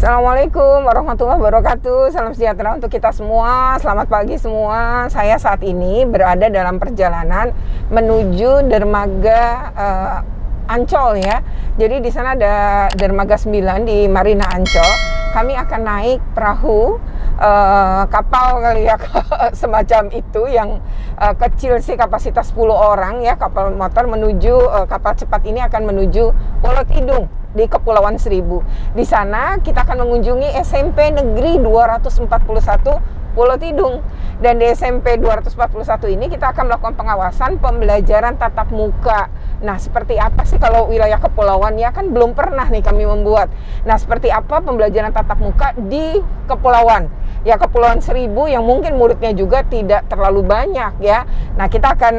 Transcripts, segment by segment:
Assalamualaikum warahmatullahi wabarakatuh. Salam sejahtera untuk kita semua. Selamat pagi semua. Saya saat ini berada dalam perjalanan menuju dermaga Ancol ya. Jadi di sana ada dermaga 9 di Marina Ancol. Kami akan naik perahu kapal kali ya, semacam itu yang kecil sih, kapasitas 10 orang ya, kapal motor menuju kapal cepat ini akan menuju Pulau Tidung di Kepulauan Seribu. Di sana kita akan mengunjungi SMP Negeri 241 Pulau Tidung. Dan di SMP 241 ini kita akan melakukan pengawasan pembelajaran tatap muka. Nah, seperti apa sih kalau wilayah kepulauan ya, kan belum pernah nih kami membuat. Nah, seperti apa pembelajaran tatap muka di kepulauan? Ya, Kepulauan Seribu yang mungkin muridnya juga tidak terlalu banyak ya. Nah, kita akan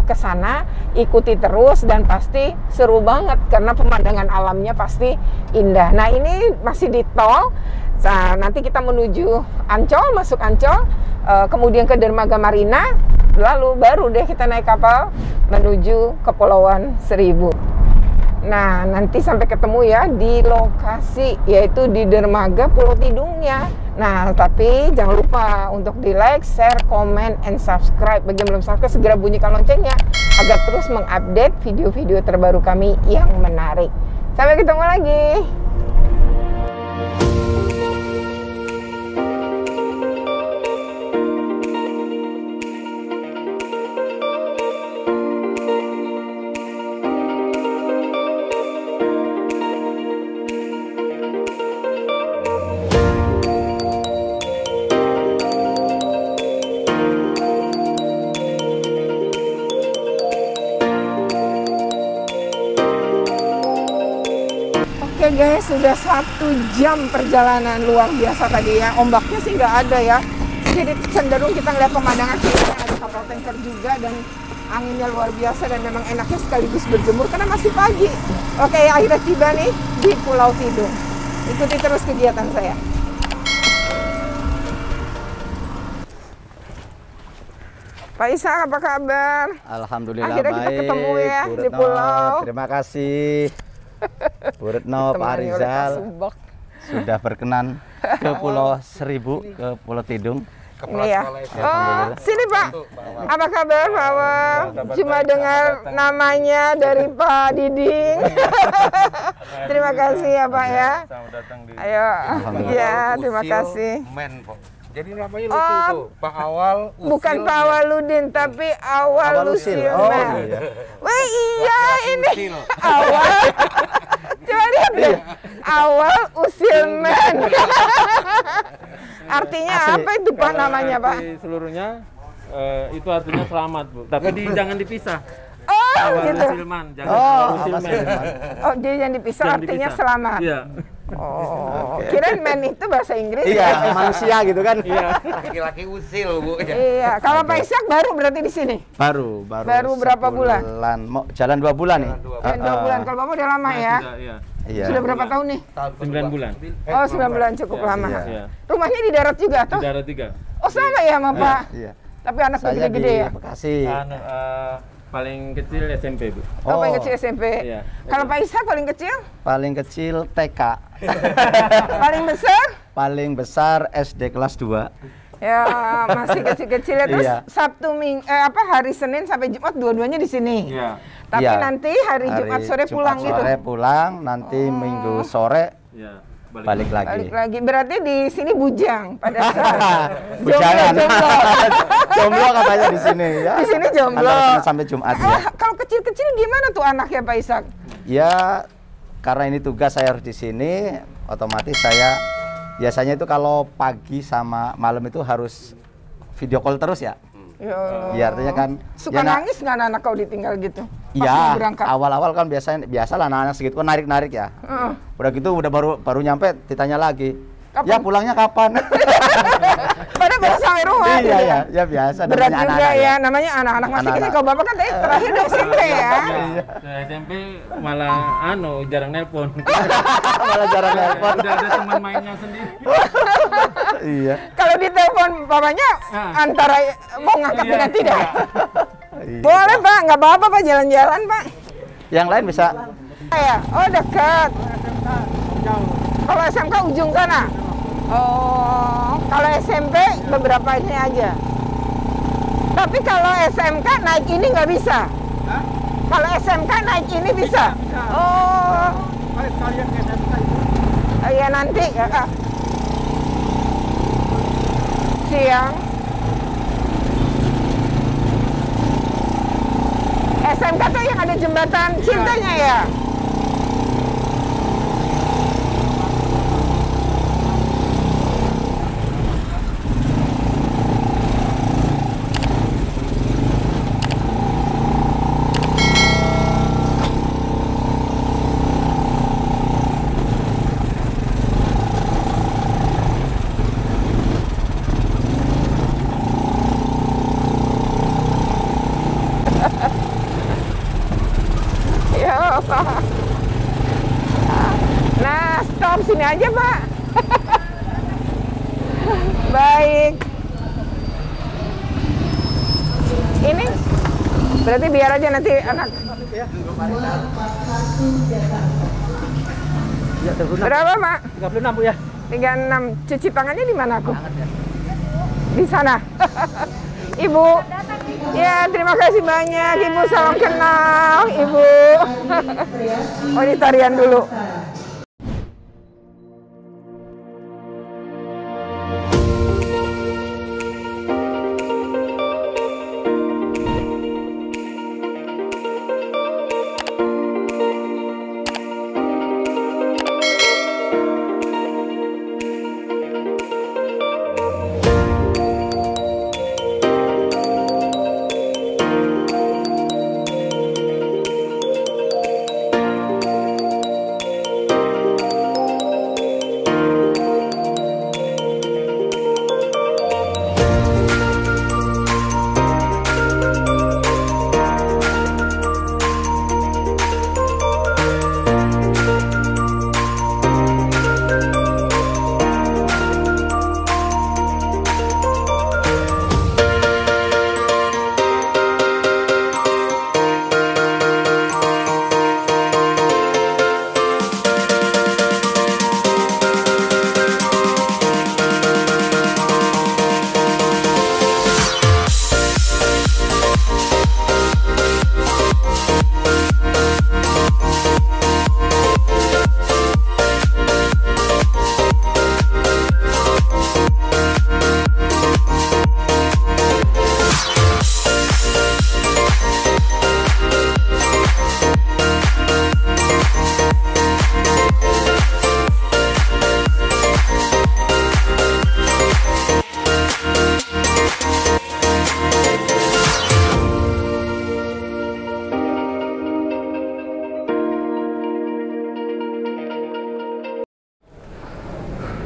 ke sana, ikuti terus dan pasti seru banget karena pemandangan alamnya pasti indah. Nah, ini masih di tol. Nah, nanti kita menuju Ancol, masuk Ancol, kemudian ke dermaga Marina, lalu baru deh kita naik kapal menuju Kepulauan Seribu. Nah, nanti sampai ketemu ya di lokasi, yaitu di dermaga Pulau Tidungnya. Nah, tapi jangan lupa untuk di like, share, comment, and subscribe. Bagi yang belum subscribe, segera bunyikan loncengnya agar terus mengupdate video-video terbaru kami yang menarik. Sampai ketemu lagi. Oke guys, sudah 1 jam perjalanan, luar biasa tadi ya. Ombaknya sih nggak ada ya, jadi cenderung kita ngeliat pemandangan kirinya ada kapal tanker juga dan anginnya luar biasa dan memang enaknya sekaligus berjemur karena masih pagi. Oke, akhirnya tiba nih di Pulau Tidung. Ikuti terus kegiatan saya. Pak Ishak, apa kabar? Alhamdulillah akhirnya baik. Kita ketemu ya Bu di pulau. Terima kasih. Bu Retno, Pak Rizal sudah berkenan ke Pulau Seribu, ke Pulau Tidung. Iya. Oh, sini Pak. Apa kabar Pak Awal? Cuma dengar namanya dari Pak Diding. Terima kasih ya Pak ya. Ayo. Ya, terima kasih. Jadi namanya lucu tuh, Pak Awal Usil. Bukan Pak Awaludin, tapi Awal Usil. Oh, iya. Wah iya ini Awal. Coba lihat deh. Awal Usilman. Artinya apa itu Pak namanya Pak? Seluruhnya itu artinya selamat Bu. Tapi jangan dipisah. Oh Awal gitu. Usilman, jangan Awal Usilman. Oh jadi yang dipisah Jangan artinya dipisah. selamat. Iya. Oh, kirain man itu bahasa Inggris. Iya, manusia gitu kan. Iya. Laki-laki usil Bu. Iya, kalau Pak Ishak baru berarti di sini. Baru berapa bulan? Mau jalan 2 bulan nih. 2 bulan. Kalau Bapak udah lama ya? Iya. Iya. Sudah berapa tahun nih? 9 bulan. Oh, 9 bulan cukup lama. Iya. Rumahnya di darat juga Di toh? darat 3. Oh, sama ya sama Pak? Iya. Tapi anaknya Saya gede-gede di ya? Bekasi. Paling kecil SMP Bu. Oh, paling kecil SMP. Iya. Kalau Pak Ishak paling kecil? Paling kecil TK. Paling besar? Paling besar SD kelas 2. Ya, masih kecil-kecil ya. Terus Iya. Sabtu, hari Senin sampai Jumat dua-duanya di sini. Iya. Tapi Iya. nanti hari Jumat sore pulang gitu. Sore pulang, nanti Minggu sore Iya. balik lagi. Balik lagi. Berarti di sini bujang pada saat Bujangan. jomblo. Jomblo katanya di sini ya. Di sini jomblo. Antara Senin sampai Jumat ya. Kalau kecil-kecil gimana tuh anaknya Pak Ishak? Ya, karena ini tugas saya harus di sini, otomatis saya biasanya itu kalau pagi sama malam itu harus video call terus ya. Ya artinya kan suka ya, nangis nggak anak kau ditinggal gitu? Pas mau iya, berangkat. awal-awal kan biasalah anak-anak segitu kan narik-narik ya. Udah gitu udah baru nyampe ditanya lagi. Kapan? Ya pulangnya kapan? Padahal baru sampai rumah. Iya gitu ya, ya biasa. Berat namanya juga anak-anak ya, namanya anak-anak masih kecil. Anak-anak. Kalau bapak kan tadi terakhir udah SMP ya. SMP malah jarang nelpon. Malah jarang nelpon. Udah ada teman mainnya sendiri. Iya. Kalau ditelepon papanya antara mau ngangkat dengan tidak. Iya. Boleh Pak, nggak apa-apa Pak, jalan-jalan Pak. Yang lain bisa. Ya, oh dekat. Kalau SMK ujung sana? Oh, kalau SMP beberapa ini aja. Tapi kalau SMK naik ini nggak bisa? Hah? Kalau SMK naik ini bisa? Oh. Kalian ke SMK itu? Iya nanti. Siang. SMK tuh yang ada jembatan cintanya ya? Ya, Pak. Nah, stop sini aja, Pak. Baik. Ini berarti biar aja nanti anak. Berapa, Pak? 36 Bu ya. 36. Cuci tangannya di mana aku? Di sana. Ibu. Ya, terima kasih banyak Ibu, salam kenal Ibu. Oh, ini tarian dulu.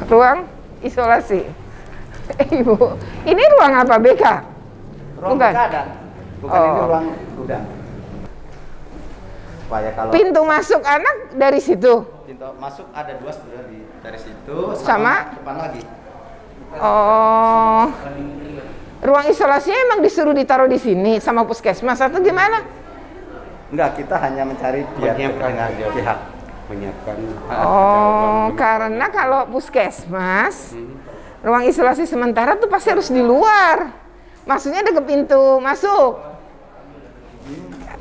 Ruang isolasi. Ibu, ini ruang apa, BK? Ruang Bukan. BK ada. Bukan, ini ruang gudang. Supaya kalau Pintu masuk anak dari situ. pintu masuk ada 2 sebenarnya dari situ Sama? depan lagi. Oh. Ruang isolasinya emang disuruh ditaruh di sini sama puskesmas atau gimana? Enggak, kita hanya mencari biar Menyiapkan dengan aja. pihak. Menyiapkan. Oh, karena kalau puskesmas, ruang isolasi sementara tuh pasti harus di luar. Maksudnya ada ke pintu masuk.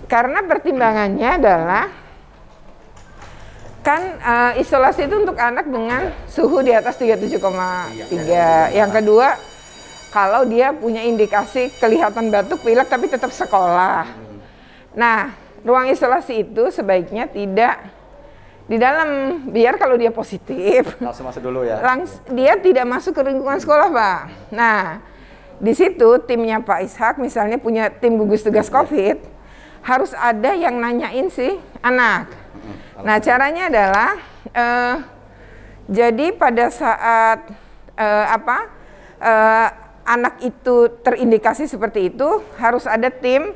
Karena pertimbangannya adalah kan isolasi itu untuk anak dengan suhu di atas 37,3. Yang kedua, kalau dia punya indikasi kelihatan batuk, pilek tapi tetap sekolah. Nah, ruang isolasi itu sebaiknya tidak di dalam, biar kalau dia positif Langsung masuk dulu ya. dia tidak masuk ke lingkungan sekolah, Pak. Nah, di situ timnya Pak Ishak misalnya punya tim gugus tugas COVID, harus ada yang nanyain si anak. Nah, caranya adalah jadi pada saat anak itu terindikasi seperti itu, harus ada tim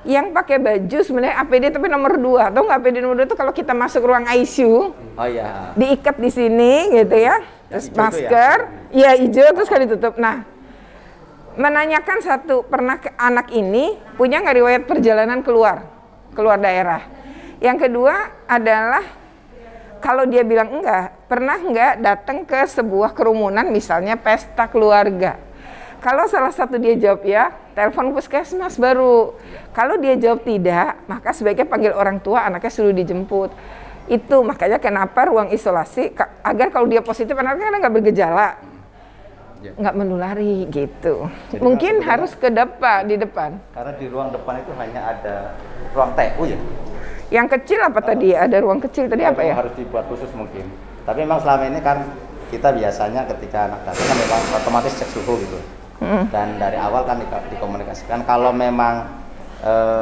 yang pakai baju sebenarnya APD tapi nomor 2. Atau nggak APD nomor 2 itu kalau kita masuk ruang ICU, Oh iya. diikat di sini gitu ya, terus hijau masker, ya hijau terus kali tutup. Nah, menanyakan satu, pernah anak ini punya nggak riwayat perjalanan keluar daerah. Yang kedua adalah kalau dia bilang enggak, pernah nggak datang ke sebuah kerumunan, misalnya pesta keluarga? Kalau salah satu dia jawab ya, telepon puskesmas baru. Kalau dia jawab tidak, maka sebaiknya panggil orang tua, anaknya suruh dijemput. Itu makanya kenapa ruang isolasi, agar kalau dia positif, anaknya nggak bergejala, nggak menulari gitu. Jadi mungkin harus ke depan, di depan. Karena di ruang depan itu hanya ada ruang TU ya. Yang kecil apa tadi? Ada ruang kecil tadi apa ya? Harus dibuat khusus mungkin. Tapi memang selama ini kan kita biasanya ketika anak datang kan memang otomatis cek suhu gitu. Dan dari awal kan dikomunikasikan kalau memang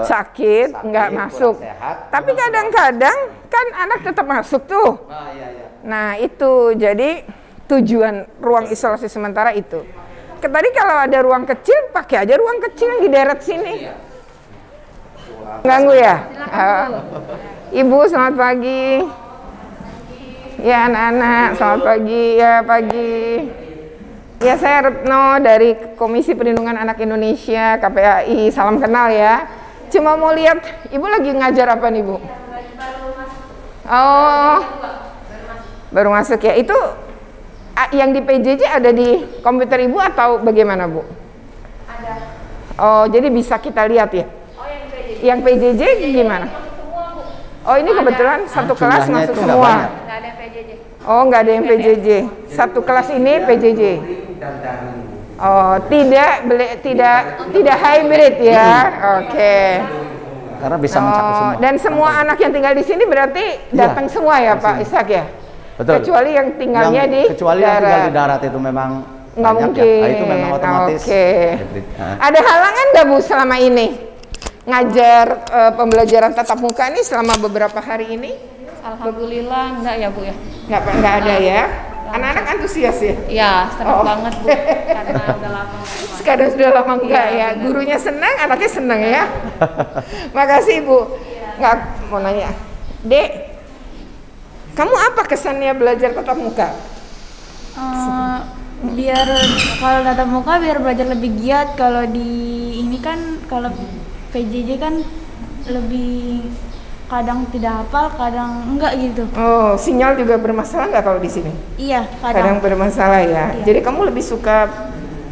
sakit nggak masuk. Sehat, tapi kadang-kadang kan anak tetap masuk tuh. Iya. Nah itu jadi tujuan ruang isolasi sementara itu. Tadi kalau ada ruang kecil, pakai aja ruang kecil yang di daerah sini. Ganggu ya? Ibu selamat pagi. Ya anak-anak selamat pagi. Ya pagi. Ya saya Retno dari Komisi Perlindungan Anak Indonesia KPAI. Salam kenal ya. Cuma mau lihat ibu lagi ngajar apa nih bu? Oh, baru masuk ya. Itu yang di PJJ ada di komputer ibu atau bagaimana bu? Ada. Oh jadi bisa kita lihat ya? Yang PJJ gimana? Oh ini kebetulan satu kelas masuk semua. Nggak ada yang PJJ. Oh nggak ada yang PJJ. Satu kelas ini PJJ. Oh tidak hybrid ya. Oke. Karena bisa mencakup semua. Dan semua anak yang tinggal di sini berarti datang semua ya Pak Ishak ya? Betul. Kecuali yang tinggalnya di kecuali yang tinggal di darat itu memang nggak mungkin. Ya. Itu memang otomatis. Hybrid. Ada halangan nggak Bu selama ini? Ngajar pembelajaran tatap muka ini selama beberapa hari ini? Alhamdulillah enggak ya Bu ya? Nggak ada ya? Anak-anak antusias ya? Iya, senang banget Bu, karena udah lama. Sekarang sudah lama enggak ya? Gurunya senang, anaknya senang ya? Makasih Bu. Nggak mau nanya. Dek, kamu apa kesannya belajar tatap muka? Biar kalau tatap muka biar belajar lebih giat. Kalau di ini kan kalau PJJ kan lebih kadang tidak hafal, kadang enggak gitu. Oh, sinyal juga bermasalah nggak kalau di sini? Iya, Kadang bermasalah ya. Iya. Jadi kamu lebih suka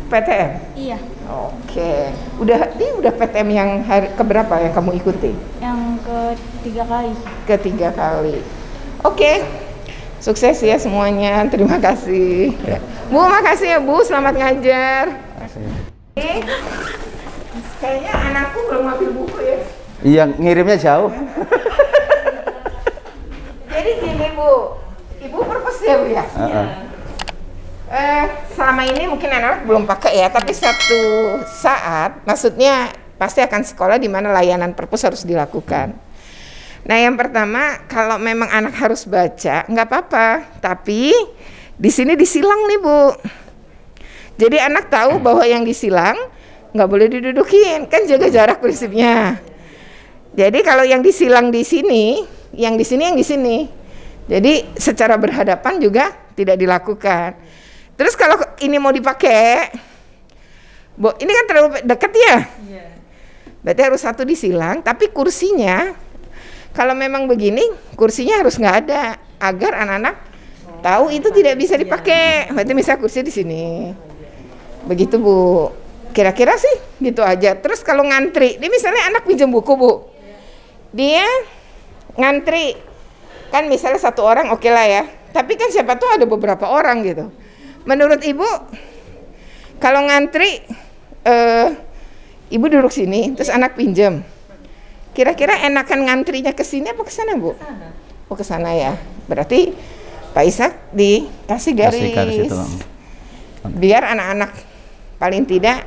PTM? Iya. Oke. Ini udah PTM yang hari keberapa yang kamu ikuti? Yang ketiga kali. Ketiga kali. Oke. Sukses ya semuanya. Terima kasih. Ya. Bu, makasih ya Bu. Selamat ngajar. Kayaknya anakku belum ambil buku ya. Iya, ngirimnya jauh. Jadi gini Bu, Ibu purpose ya Bu ya? Selama ini mungkin anak-anak belum pakai ya, tapi satu saat, maksudnya pasti akan sekolah di mana layanan purpose harus dilakukan. Nah yang pertama, kalau memang anak harus baca, nggak apa-apa, tapi di sini disilang nih Bu. Jadi anak tahu bahwa yang disilang nggak boleh didudukin, kan jaga jarak prinsipnya. Jadi kalau yang disilang di sini, yang di sini, yang di sini. Jadi secara berhadapan juga tidak dilakukan. Terus kalau ini mau dipakai, ini kan terlalu dekat ya. Berarti harus satu disilang, tapi kursinya kalau memang begini, kursinya harus nggak ada agar anak-anak tahu itu tidak bisa dipakai. Berarti misalnya kursi di sini. Begitu Bu. Kira-kira sih gitu aja. Terus kalau ngantri, ini misalnya anak pinjam buku Bu. Dia ngantri, kan misalnya satu orang oke lah ya, tapi kan siapa tuh ada beberapa orang gitu. Menurut Ibu, kalau ngantri, Ibu duduk sini, terus anak pinjam, kira-kira enakan ngantrinya ke sini apa ke sana Bu? Oh ke sana ya, berarti Pak Ishak dikasih garis itu. Biar anak-anak paling tidak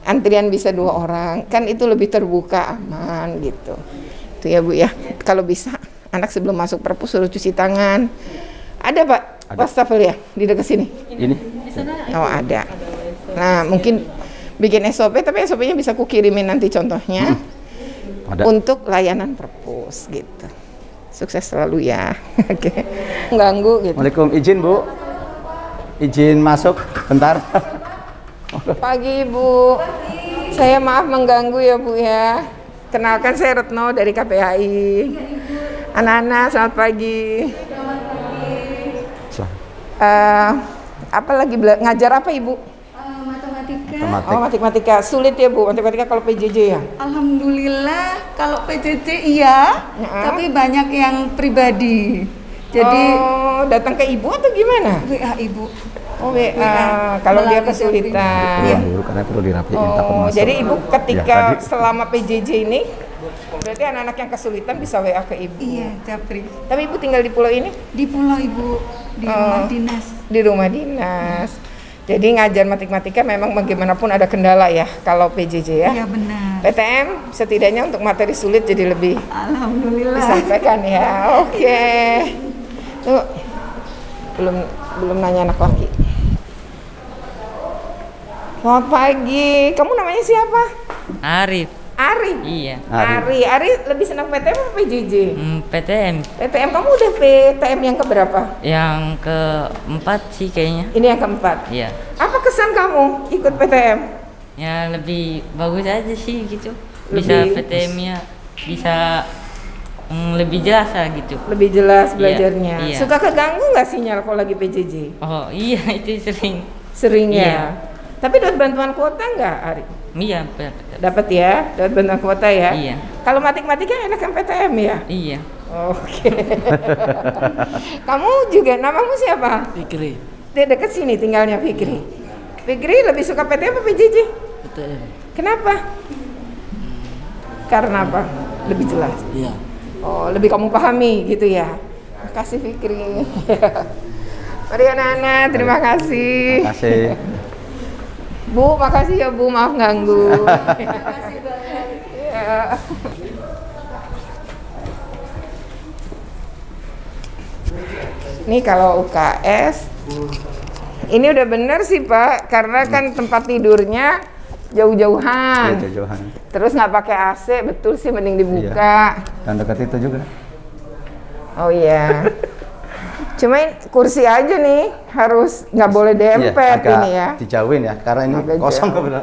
antrian bisa 2 orang, kan itu lebih terbuka, aman gitu. Itu ya Bu ya, kalau bisa anak sebelum masuk perpus suruh cuci tangan. Ada Pak wastafel ya di dekat sini? Ini? Oh ada. Nah mungkin bikin SOP, tapi SOP-nya bisa kukirimin nanti contohnya untuk layanan perpus gitu. Sukses selalu ya. Oke. Ganggu gitu. Waalaikumsalam, izin Bu, izin masuk bentar. Pagi Bu. Saya maaf mengganggu ya Bu ya. Kenalkan saya Retno dari KPAI. Anak-anak selamat pagi. Apa lagi ngajar apa Ibu? Matematika. Oh, matematika. Sulit ya Bu, matematika kalau PJJ ya? Alhamdulillah kalau PJJ iya, tapi banyak yang pribadi. Jadi datang ke Ibu atau gimana? WA Ibu. Oh, kalau dia kesulitan. Iya, guru karena perlu dirapiin takut masuk. Jadi Ibu ketika Ya, selama PJJ ini berarti anak-anak yang kesulitan bisa WA ke Ibu. Iya, Japri. Tapi Ibu tinggal di pulau ini? Di pulau Ibu, di rumah dinas. Di rumah dinas. Jadi ngajar matematika memang bagaimanapun ada kendala ya kalau PJJ ya. Iya benar. PTM setidaknya untuk materi sulit jadi lebih Alhamdulillah. disampaikan ya. Oke. Tuh belum nanya anak laki. Selamat pagi. Kamu namanya siapa? Arif. Ari. Iya. Ari lebih senang PTM atau PJJ? PTM. PTM kamu udah PTM yang keberapa? Yang keempat sih kayaknya. Ini yang keempat. Iya. Apa kesan kamu ikut PTM? Ya lebih bagus aja sih gitu. Bisa Lebih- PTM-nya bisa lebih jelas lah gitu. Lebih jelas belajarnya. Iya. Suka keganggu nggak sinyal kalau lagi PJJ? Oh iya itu sering. Sering ya. Iya. Tapi dapat bantuan kuota nggak, Ari? Iya. Dapat ya, dapat bantuan kuota ya. Iya. Kalau matematika enak kan PTM ya? Iya. Oke. Kamu juga namamu siapa? Fikri. Dia dekat sini tinggalnya Fikri. Fikri lebih suka PTM apa PJJ? PTM. Kenapa? Karena apa? Lebih jelas. Iya. Oh, lebih kamu pahami gitu ya. Makasih Fikri. Mari anak-anak, terima kasih. Terima kasih. Bu, makasih ya Bu, maaf ganggu. Ya. Ini kalau UKS, ini udah bener sih Pak, karena kan tempat tidurnya jauh-jauhan. Iya, jauh-jauhan. Terus nggak pakai AC, betul sih mending dibuka. Dan dekat itu juga. Oh iya. Cuma kursi aja nih harus nggak boleh dempet agak ini ya. dijauhin ya, karena ini Agak kosong jauh. kebetulan.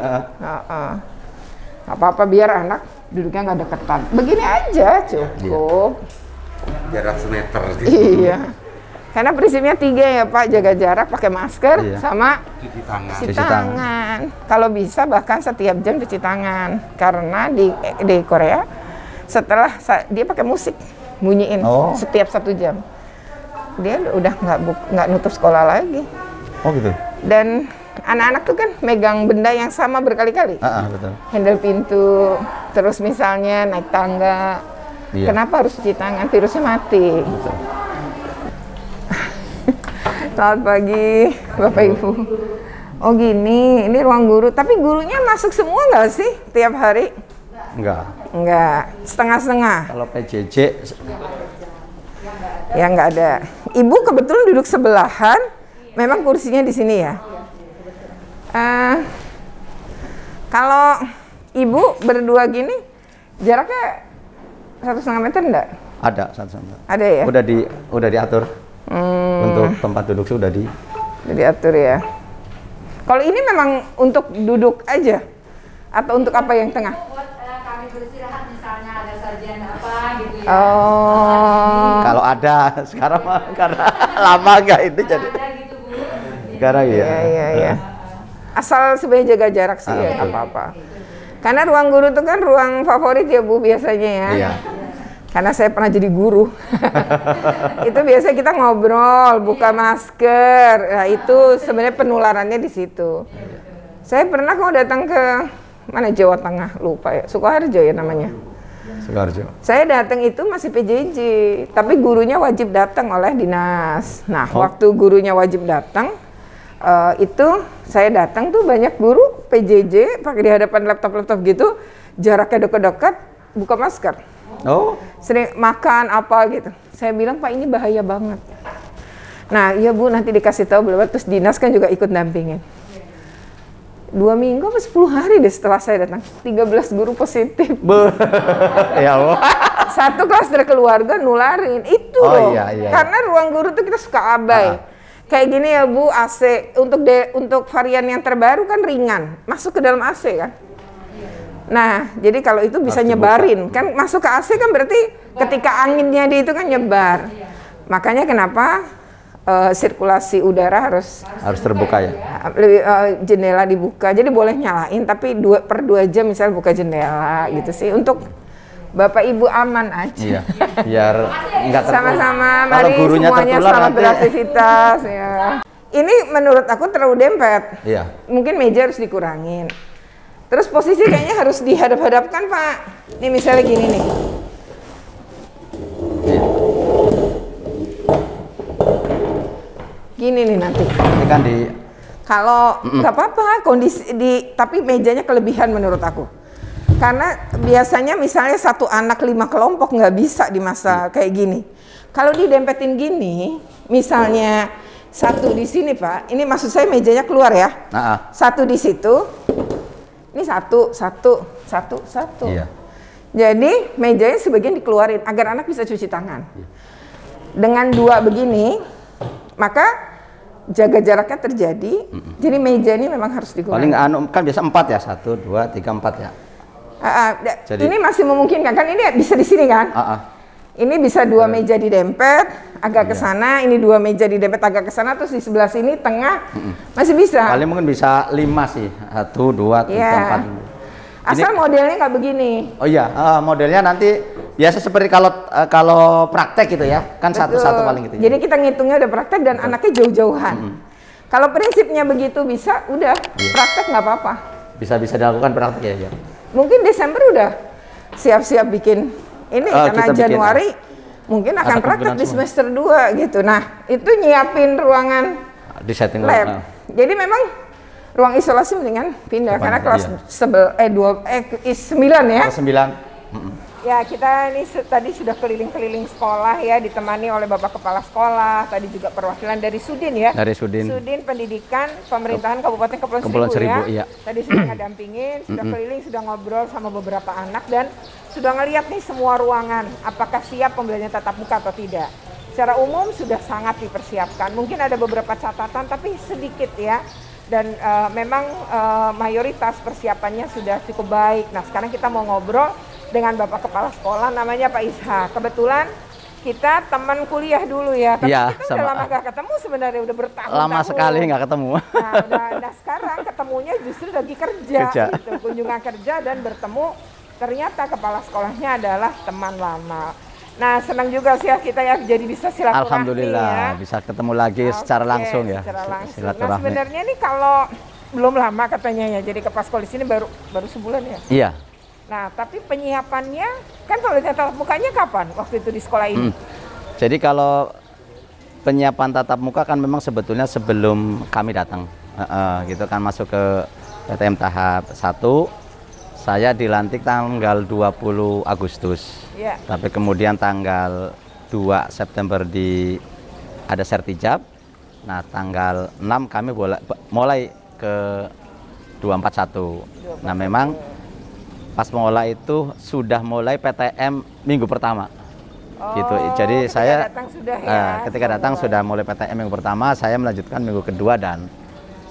Nggak apa-apa biar anak duduknya nggak deketan. Begini aja cukup. Jarak semeter gitu. Iya. Karena prinsipnya 3 ya Pak, jaga jarak, pakai masker, Iya. sama Cuci tangan. cuci Cuci tangan. tangan. Kalau bisa bahkan setiap jam cuci tangan. Karena di Korea setelah dia pakai musik bunyiin setiap 1 jam. Dia udah nggak nutup sekolah lagi. Oh gitu. Dan anak-anak tuh kan megang benda yang sama berkali-kali. Betul. Handle pintu, terus misalnya naik tangga. Iya. Kenapa harus cuci tangan? Virusnya mati. Betul. Selamat pagi, Bapak Ibu. Oh gini, ini ruang guru. Tapi gurunya masuk semua nggak sih tiap hari? Enggak. Enggak, setengah-setengah. Kalau PJJ Ya nggak ada. Ibu kebetulan duduk sebelahan. Memang kursinya di sini ya. Kalau Ibu berdua gini, jaraknya 1,5 meter enggak? ada satu. Ada ya? Udah diatur. Untuk tempat duduk sudah diatur ya. Kalau ini memang untuk duduk aja atau untuk apa yang tengah? Kami beristirahat misalnya ada sarjana apa gitu ya. Oh. Kalau ada sekarang mah karena lama enggak itu jadi. gitu Bu. Sekarang ya. Iya. Asal sebenarnya jaga jarak sih ya, betul. apa-apa. Karena ruang guru itu kan ruang favorit ya Bu biasanya ya. Iya. Karena saya pernah jadi guru. Itu biasa kita ngobrol, buka masker. Nah, itu sebenarnya penularannya di situ. Saya pernah kok datang ke mana Jawa Tengah, lupa ya. Sukoharjo ya namanya. Sukoharjo. Saya datang itu masih PJJ, tapi gurunya wajib datang oleh dinas. Nah, waktu gurunya wajib datang, itu saya datang tuh banyak guru PJJ pakai di hadapan laptop gitu, jaraknya dekat-dekat, buka masker. Oh. Sering makan apa gitu. Saya bilang Pak ini bahaya banget. Nah iya Bu nanti dikasih tahu berapa. Terus dinas kan juga ikut dampingin. 2 minggu apa 10 hari deh setelah saya datang. 13 guru positif. Ya Allah. Satu klaster keluarga nularin. Itu loh. Iya. Karena ruang guru tuh kita suka abai. Kayak gini ya Bu, AC untuk varian yang terbaru kan ringan. Masuk ke dalam AC kan. Nah, jadi kalau itu bisa nyebarin, kan masuk ke AC kan berarti ketika anginnya di itu kan nyebar. Makanya kenapa sirkulasi udara harus terbuka ya. jendela dibuka. Jadi boleh nyalain tapi per 2 jam misalnya buka jendela gitu sih untuk Bapak Ibu aman aja. Iya. Biar enggak sama-sama. Kalau Mari gurunya semuanya tertular selamat nanti. beraktivitas ya. Ini menurut aku terlalu dempet. Iya. Mungkin meja harus dikurangin. Terus posisi kayaknya harus dihadap-hadapkan, Pak. Ini misalnya gini nih. Iya. Gini nih nanti. Ini kan di Kalau nggak apa-apa kondisi tapi mejanya kelebihan menurut aku. Karena biasanya misalnya satu anak 5 kelompok nggak bisa di masa kayak gini. Kalau didempetin gini, misalnya satu di sini Pak, ini maksud saya mejanya keluar ya. Satu di situ, ini satu. Iya. Jadi mejanya sebagian dikeluarin agar anak bisa cuci tangan. Dengan 2 begini, maka jaga jaraknya terjadi. Jadi meja ini memang harus dikurangi. Paling kan biasa 4 ya, 1, 2, 3, 4 ya. Jadi, ini masih memungkinkan kan? Ini bisa di sini kan? Ini bisa 2 meja didempet agak ke sana, ini 2 meja didempet agak ke sana, terus di sebelah sini tengah masih bisa. Paling mungkin bisa 5 sih, 1, 2, 3, 4. Asal modelnya nggak begini. Oh iya, modelnya nanti biasa seperti kalau praktek gitu ya, kan satu-satu paling gitu. Jadi kita ngitungnya udah praktek dan anaknya jauh-jauhan. Kalau prinsipnya begitu bisa, udah praktek nggak apa-apa. Bisa dilakukan praktek ya. Mungkin Desember udah siap-siap bikin ini karena Januari mungkin akan praktek di semester 2 gitu. Nah itu nyiapin ruangan di setting lab. Jadi memang ruang isolasi mendingan pindah karena kelas 9 ya. Kelas 9. Ya kita ini tadi sudah keliling-keliling sekolah ya, ditemani oleh Bapak Kepala Sekolah, tadi juga perwakilan dari Sudin ya. Dari Sudin. Sudin Pendidikan Pemerintahan Kabupaten Kepulauan Seribu ya. Tadi sudah ngadampingin, sudah keliling, sudah ngobrol sama beberapa anak dan sudah ngeliat nih semua ruangan, apakah siap pembelajaran tatap muka atau tidak. Secara umum sudah sangat dipersiapkan. Mungkin ada beberapa catatan tapi sedikit ya. Dan memang mayoritas persiapannya sudah cukup baik. Nah sekarang kita mau ngobrol dengan Bapak Kepala Sekolah namanya Pak Ishak. Kebetulan kita teman kuliah dulu ya, tapi kita udah lama gak ketemu sebenarnya, udah bertahun-tahun. Lama sekali nggak ketemu. Nah sekarang ketemunya justru lagi kerja. Gitu, kunjungan kerja dan bertemu, ternyata kepala sekolahnya adalah teman lama. Nah senang juga sih ya kita ya jadi bisa silaturahmi. Alhamdulillah bisa ketemu lagi secara langsung ya. Secara langsung. Silaturahmi. Nah sebenarnya nih kalau belum lama katanya ya, jadi kepala sekolah di sini baru sebulan ya. Iya. Nah tapi penyiapannya kan kalau tatap mukanya kapan waktu itu di sekolah ini? Jadi kalau penyiapan tatap muka kan memang sebetulnya sebelum kami datang, gitu kan masuk ke PTM tahap 1. Saya dilantik tanggal 20 Agustus, tapi kemudian tanggal 2 September ada sertijab. Nah tanggal 6 kami mulai ke 241. Nah memang pas mulai itu sudah mulai PTM minggu pertama. Gitu. Jadi saya ketika datang sudah mulai PTM minggu pertama, saya melanjutkan minggu kedua dan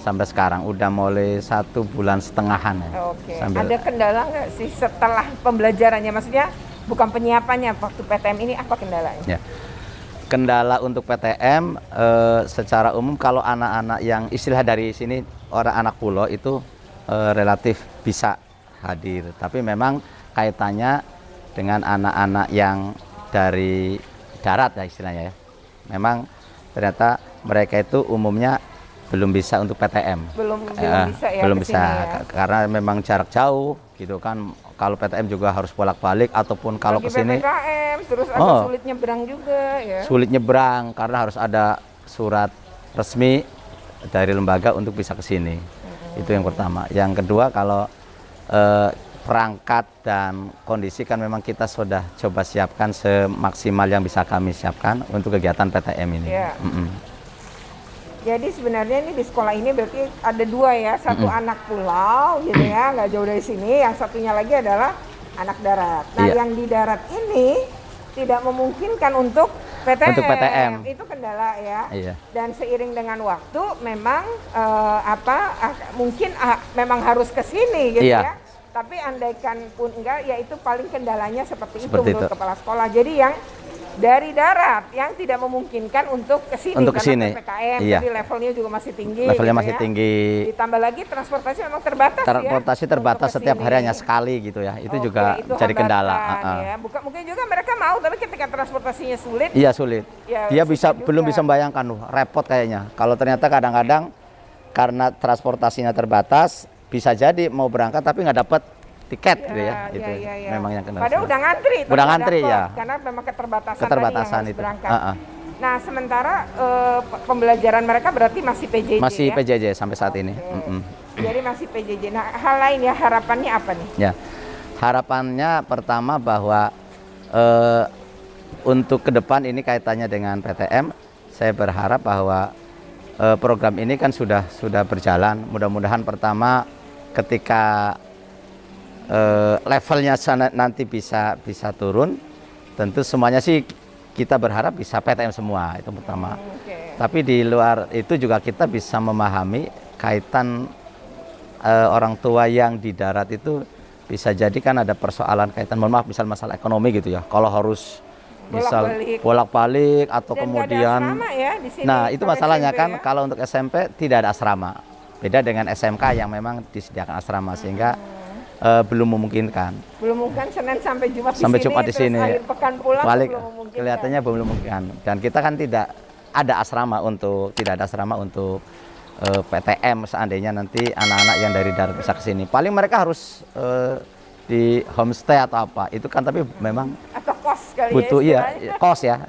sampai sekarang udah mulai 1,5 bulan ya. Oke. Ada kendala nggak sih setelah pembelajarannya? Maksudnya bukan penyiapannya waktu PTM ini, apa kendalanya? Ya. Kendala untuk PTM secara umum kalau anak-anak yang istilah dari sini orang anak pulau itu relatif bisa hadir. Tapi memang kaitannya dengan anak-anak yang dari darat ya istilahnya ya. Memang ternyata mereka itu umumnya belum bisa untuk PTM. Belum bisa ya. Belum bisa ya. Karena memang jarak jauh gitu kan. Kalau PTM juga harus bolak-balik ataupun kalau ke sini PPKM terus ada sulit nyebrang juga ya. Sulit nyebrang karena harus ada surat resmi dari lembaga untuk bisa ke sini. Itu yang pertama. Yang kedua kalau perangkat dan kondisi kan memang kita sudah coba siapkan semaksimal yang bisa kami siapkan untuk kegiatan PTM ini. Ya. Jadi sebenarnya ini di sekolah ini berarti ada 2 ya, satu anak pulau gitu ya, nggak jauh dari sini, yang satunya lagi adalah anak darat. Nah yang di darat ini tidak memungkinkan untuk PTM. Untuk PTM. Itu kendala ya. Iya. Dan seiring dengan waktu memang mungkin memang harus ke sini gitu ya. Tapi andaikan pun enggak, ya itu paling kendalanya seperti itu menurut kepala sekolah. Jadi yang dari darat yang tidak memungkinkan untuk ke sini Untuk karena kesini. PPKM, Iya. jadi levelnya juga masih tinggi. Levelnya gitu masih ya. tinggi. Ditambah lagi transportasi memang terbatas Transportasi ya. terbatas untuk setiap kesini. hari hanya sekali gitu ya. Itu Oke, juga itu jadi kendala. hambatan, ya. Bukan mungkin juga mereka mau, tapi ketika transportasinya sulit, Iya sulit. Ya, Dia bisa susah belum juga. bisa membayangkan, repot kayaknya. Kalau ternyata kadang-kadang karena transportasinya terbatas, bisa jadi mau berangkat tapi nggak dapat tiket gitu ya. Itu memang yang kendala. Padahal udah ngantri, tapi Udah nggak ngantri dapet, ya. karena memang keterbatasan, Keterbatasan tadi yang harus itu. berangkat. Nah, sementara pembelajaran mereka berarti masih PJJ Masih ya? PJJ sampai saat ini. Jadi masih PJJ. Nah, hal lain ya, harapannya apa nih? Ya, harapannya pertama bahwa untuk ke depan ini kaitannya dengan PTM, saya berharap bahwa program ini kan sudah berjalan. Mudah-mudahan pertama ketika levelnya nanti bisa turun, tentu semuanya sih kita berharap bisa PTM semua, itu pertama. Tapi di luar itu juga kita bisa memahami kaitan orang tua yang di darat itu bisa jadi kan ada persoalan kaitan, mohon maaf, misal masalah ekonomi gitu ya. Kalau harus misal bolak-balik atau Dan kemudian nggak ada asrama ya di sini, nah itu kalau masalahnya SMP kan ya? kalau untuk SMP tidak ada asrama, beda dengan SMK yang memang disediakan asrama, sehingga belum memungkinkan. Belum mungkin Senin sampai Jumat Sampai di sini, Jumat di terus sini. akhir pekan pulang Balik, belum memungkinkan. kelihatannya belum memungkinkan. Dan kita kan tidak ada asrama untuk PTM seandainya nanti anak-anak yang dari darat bisa ke sini. Paling mereka harus di homestay atau apa. Itu kan tapi memang Atau kos kali butuh ya,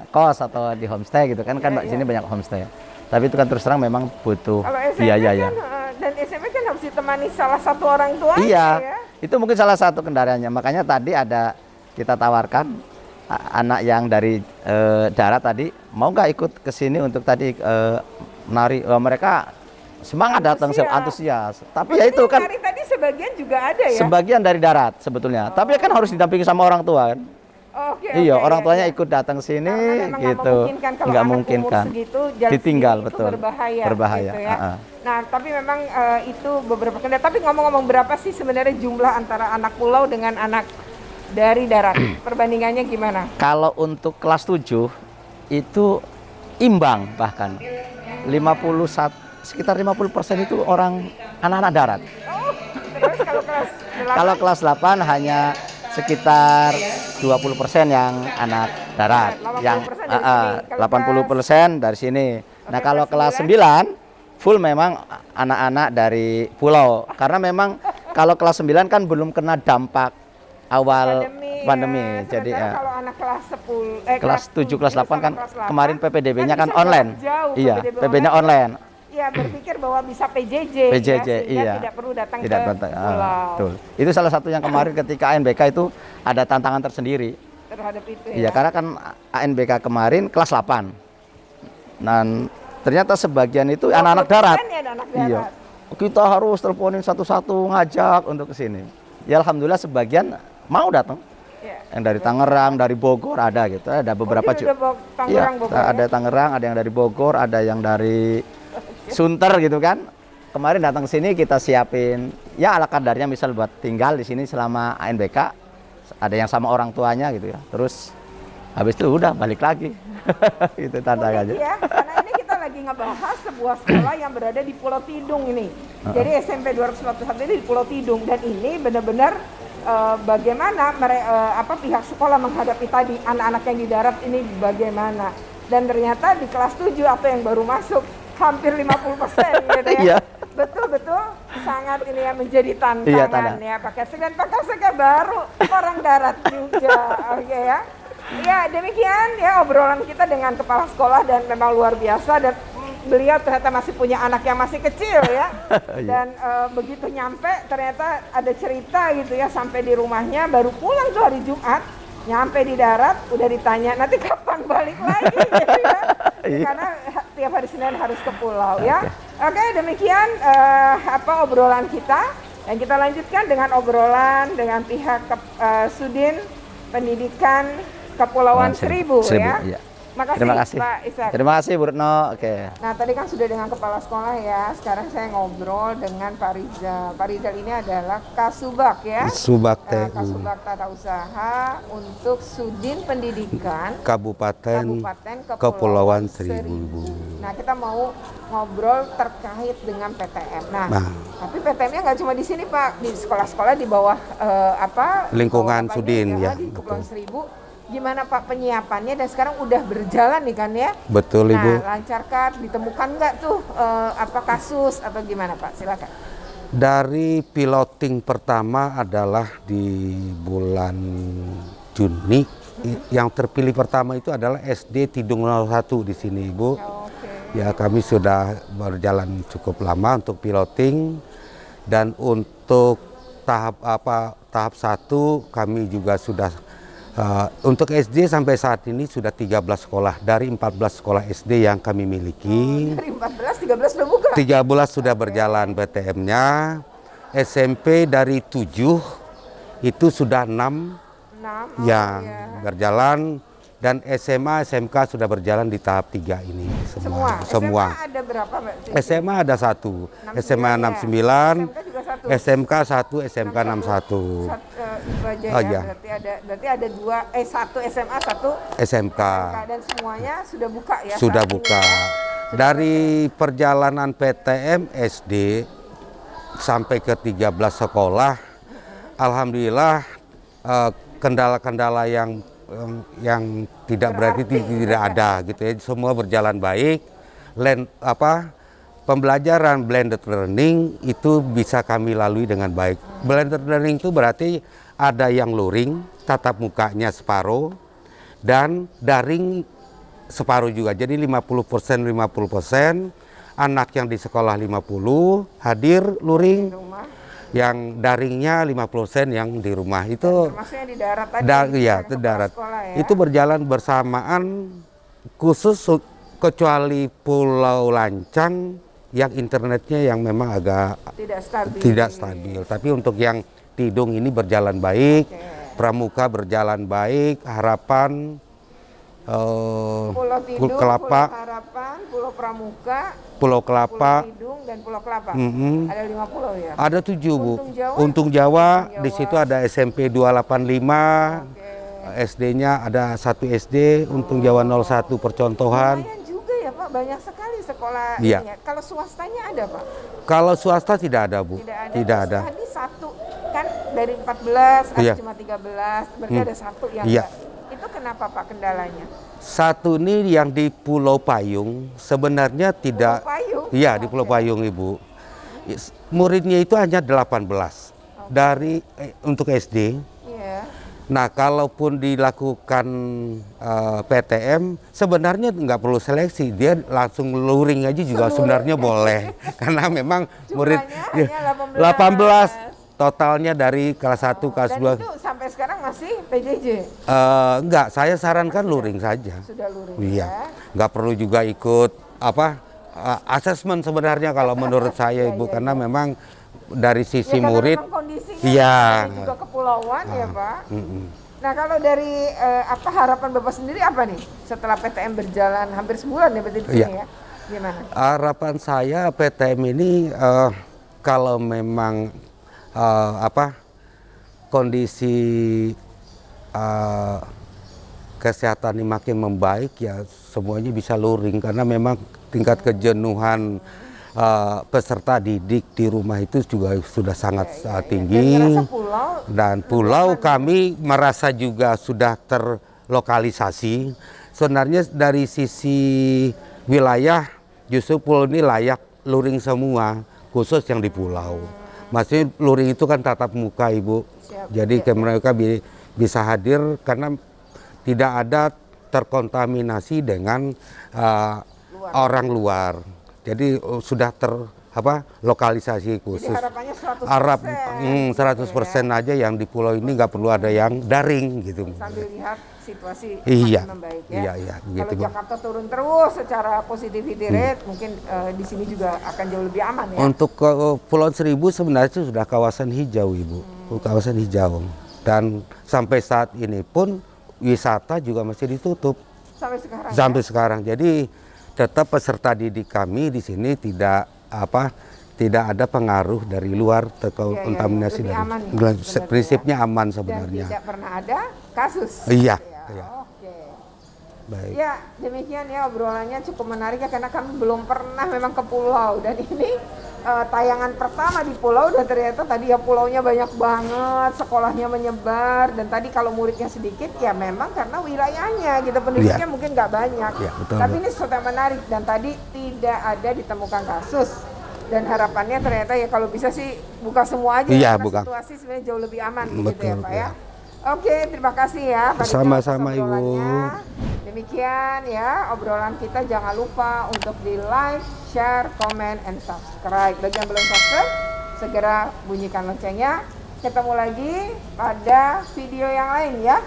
kos atau di homestay gitu kan di sini banyak homestay. Tapi itu kan terus terang memang butuh Kalau SMP biaya kan, ya. dan SMP kan harus ditemani salah satu orang tua Iya, ya. itu mungkin salah satu kendaraannya. Makanya tadi ada kita tawarkan anak yang dari darat tadi mau nggak ikut ke sini untuk tadi menari. Mereka semangat datang, antusias. Tapi ya itu kan Menari tadi sebagian juga ada ya. sebagian dari darat sebetulnya. Tapi kan harus didampingi sama orang tua kan. Iya, orang tuanya ikut datang sini gitu. Nggak memungkinkan. Ditinggal betul. Berbahaya. Gitu ya. Nah, tapi memang itu beberapa kendala. Tapi ngomong-ngomong, berapa sih sebenarnya jumlah antara anak pulau dengan anak dari darat? Perbandingannya gimana? Kalau untuk kelas 7 itu imbang, bahkan 51, sekitar 50% itu orang anak-anak darat. Terus kalau kelas 8? Kalau kelas 8 hanya sekitar 20% yang anak darat, yang 80% dari sini. Nah, kalau kelas 9 full memang anak-anak dari pulau, karena memang kalau kelas 9 kan belum kena dampak awal pandemi. Jadi ya. Kalau anak kelas 10 kelas 7 kelas 8 kan kelas 8, kemarin PPDB-nya kan bisa online. jauh, Iya, PPDB PPDB-nya online. Iya, berpikir bahwa bisa PJJ, PJJ, ya, sehingga iya. tidak perlu datang Tidak ke datang, pulau. betul. Itu salah satu yang kemarin ketika ANBK itu ada tantangan tersendiri. Terhadap itu ya. Iya, karena kan ANBK kemarin kelas 8. Dan ternyata sebagian itu anak-anak darat. Ya, anak darat. Iya. Kita harus teleponin satu-satu ngajak untuk ke sini. Ya alhamdulillah sebagian mau datang. Ya. Yang dari Tangerang, dari Bogor ada gitu. Ada beberapa Tangerang, Bogor, ada Tangerang, ada yang dari Bogor, ada yang dari Sunter gitu kan. Kemarin datang ke sini kita siapin ya ala kadarnya, misal buat tinggal di sini selama ANBK. Ada yang sama orang tuanya gitu ya. Terus habis itu udah balik lagi. Itu tantangannya. Ya, karena ini kita lagi ngebahas sebuah sekolah yang berada di Pulau Tidung ini. Jadi SMP 241 ini di Pulau Tidung, dan ini benar-benar bagaimana pihak sekolah menghadapi tadi anak-anak yang di darat ini bagaimana. Dan ternyata di kelas 7 atau yang baru masuk hampir 50% gitu ya. Iya. Betul-betul sangat ini ya menjadi tantangan ya, pakai baru orang darat juga. Oke ya. Ya, demikian ya obrolan kita dengan kepala sekolah, dan memang luar biasa, dan beliau ternyata masih punya anak yang masih kecil ya. Dan begitu nyampe ternyata ada cerita gitu ya, sampai di rumahnya baru pulang tuh hari Jumat, nyampe di darat udah ditanya nanti kapan balik lagi gitu ya. Karena tiap hari Senin harus ke pulau ya. Oke, demikian obrolan kita, dan kita lanjutkan dengan obrolan dengan pihak Sudin Pendidikan Kepulauan Seribu ya. Iya. Makasih, Terima kasih. Pak Ishak. Terima kasih Bu Retno. Oke. Nah, tadi kan sudah dengan kepala sekolah ya. Sekarang saya ngobrol dengan Pak Rizal. Pak Rizal ini adalah Kasubag ya. Subag TU. Kasubag Tata Usaha untuk Sudin Pendidikan Kabupaten Kepulauan Kepulauan Seribu. Seribu. Nah, kita mau ngobrol terkait dengan PTM. Nah, tapi PTM-nya nggak cuma di sini Pak, di sekolah-sekolah di bawah Lingkungan bawah Sudin ya, di Kepulauan betul. Seribu. Gimana Pak penyiapannya dan sekarang udah berjalan nih kan ya? Betul Ibu. Nah, lancarkah? Ditemukan nggak tuh apa kasus atau gimana Pak? Silakan. Dari piloting pertama adalah di bulan Juni. Yang terpilih pertama itu adalah SD Tidung 01 di sini Ibu. Ya, kami sudah berjalan cukup lama untuk piloting, dan untuk tahap 1 kami juga sudah untuk SD sampai saat ini sudah 13 sekolah dari 14 sekolah SD yang kami miliki. Dari 14, 13 sudah buka? 13 sudah berjalan PTM-nya. SMP dari 7 itu sudah 6 yang berjalan, dan SMA, SMK sudah berjalan di tahap 3 ini semua. SMA ada berapa Mbak? SMA ada 1, SMA 69, SMK 1, SMK 61. Oh ya. Berarti ada 1 SMA, 1 SMK. Dan semuanya sudah buka ya? Sudah buka. Dari perjalanan PTM SD sampai ke 13 sekolah, alhamdulillah kendala-kendala yang tidak berarti tidak ada gitu ya, semua berjalan baik. Pembelajaran blended learning itu bisa kami lalui dengan baik. Blended learning itu berarti ada yang luring, tatap mukanya separuh, dan daring separuh juga. Jadi 50% 50%, anak yang di sekolah 50 hadir luring, yang daringnya 50% yang di rumah. Itu maksudnya di darat tadi. Iya, itu darat. Ya? Itu berjalan bersamaan, khusus kecuali Pulau Lancang yang internetnya yang memang agak tidak stabil. Tapi untuk yang Tidung ini berjalan baik, Pramuka berjalan baik, Harapan, Pulau Tidung, Kelapa, Pulau Harapan, Pulau Pramuka, Pulau Kelapa, Pulau Tidung, dan Pulau Kelapa. Ada 5 pulau ya? Ada 7 Bu. Untung Jawa, di situ ada SMP 285, SD-nya ada 1 SD, Untung Jawa 01 percontohan. Lumayan juga ya Pak, banyak sekali sekolah. Iya. Ini. Kalau swastanya ada Pak? Kalau swasta tidak ada Bu. Tidak ada. Tadi 1 kan dari 14, ada cuma 13, berarti ada 1 yang enggak. Itu kenapa Pak kendalanya? 1 ini yang di Pulau Payung sebenarnya tidak. Pulau Payung? Iya, di Pulau Payung Ibu. Muridnya itu hanya 18 dari untuk SD. Iya. Nah, kalaupun dilakukan PTM sebenarnya nggak perlu seleksi, dia langsung luring aja juga sebenarnya boleh, karena memang murid 18 totalnya dari kelas 1, kelas 2. Dan itu sampai sekarang masih PJJ? Enggak, saya sarankan luring saja. Sudah luring iya. Ya? Nggak perlu juga ikut asesmen sebenarnya kalau menurut saya Ibu, karena memang dari sisi murid, iya, juga kepulauan ya Pak. Nah, kalau dari harapan Bapak sendiri apa nih setelah PTM berjalan hampir sebulan ya berarti di sini ya? Gimana? Harapan saya PTM ini kalau memang kondisi kesehatan ini makin membaik, ya semuanya bisa luring, karena memang tingkat kejenuhan peserta didik di rumah itu juga sudah sangat tinggi. Dan pulau kami merasa juga sudah terlokalisasi. Sebenarnya dari sisi wilayah justru pulau ini layak luring semua, khusus yang di pulau. Maksudnya luring itu kan tatap muka Ibu. Jadi mereka bisa hadir karena tidak ada terkontaminasi dengan orang luar. Jadi sudah lokalisasi khusus. Jadi harapannya 100%. 100% aja yang di pulau ini, nggak perlu ada yang daring gitu. Sambil lihat situasi makin membaik ya. Iya, kalau Jakarta turun terus secara positivity rate, mungkin di sini juga akan jauh lebih aman ya. Untuk Pulau Seribu sebenarnya itu sudah kawasan hijau Ibu, kawasan hijau. Dan sampai saat ini pun wisata juga masih ditutup. sampai sekarang. Sampai sekarang. Jadi tetap peserta didik kami di sini tidak ada pengaruh dari luar kontaminasi lebih dari aman ya, prinsipnya aman Dan sebenarnya. tidak pernah ada kasus. Iya. Ya, oke. Baik. Ya, demikian ya obrolannya cukup menarik ya karena kami belum pernah memang ke pulau dan ini tayangan pertama di pulau dan ternyata tadi ya pulaunya banyak banget, sekolahnya menyebar dan tadi kalau muridnya sedikit ya memang karena wilayahnya gitu penduduknya mungkin nggak banyak. Ya, betul, Tapi ini sesuatu yang menarik dan tadi tidak ada ditemukan kasus dan harapannya ternyata ya kalau bisa sih buka semua aja Iya, karena buka. situasi sebenarnya jauh lebih aman gitu Betul, ya Pak ya. ya. Oke, terima kasih ya. Pak Sama-sama, Dika, atas Ibu. obrolannya. Demikian ya obrolan kita, jangan lupa untuk di like, share, comment, and subscribe. Bagi yang belum subscribe, segera bunyikan loncengnya. Ketemu lagi pada video yang lain ya.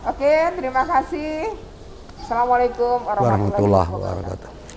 Oke, terima kasih. Assalamualaikum warahmatullahi Warahmatullahi wabarakatuh. wabarakatuh.